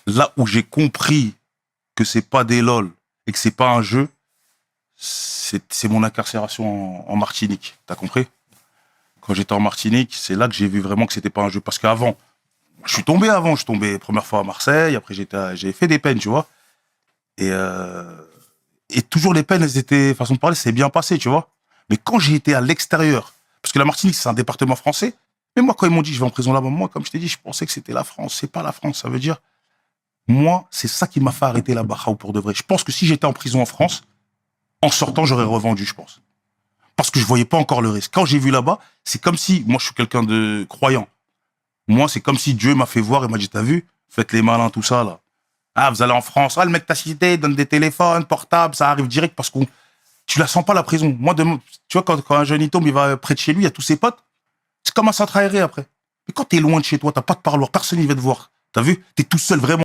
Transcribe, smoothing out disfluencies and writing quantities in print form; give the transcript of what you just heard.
Là où j'ai compris que c'est pas des lol et que c'est pas un jeu, c'est mon incarcération en Martinique. T'as compris? Quand j'étais en Martinique, c'est là que j'ai vu vraiment que c'était pas un jeu. Parce qu'avant, je suis tombé première fois à Marseille, après j'ai fait des peines, tu vois. Et, euh, et toujours les peines, elles étaient, façon de parler, c'est bien passé, tu vois. Mais quand j'ai été à l'extérieur, parce que la Martinique, c'est un département français, mais moi, quand ils m'ont dit, je vais en prison là-bas, moi, comme je t'ai dit, je pensais que c'était la France. C'est pas la France, ça veut dire, moi, c'est ça qui m'a fait arrêter là-bas, pour de vrai. Je pense que si j'étais en prison en France, en sortant, j'aurais revendu, je pense. Parce que je voyais pas encore le risque. Quand j'ai vu là-bas, c'est comme si, moi, je suis quelqu'un de croyant. Moi, c'est comme si Dieu m'a fait voir et m'a dit, t'as vu? Faites les malins, tout ça, là. Ah, vous allez en France. Ah, le mec t'a cité, donne des téléphones, portables, ça arrive direct parce qu'on, tu la sens pas la prison. Moi, tu vois, quand un jeune il tombe, il va près de chez lui, il y a tous ses potes. C'est comme un centre aéré après. Mais quand t'es loin de chez toi, t'as pas de parloir, personne ne va te voir. T'as vu? T'es tout seul vraiment.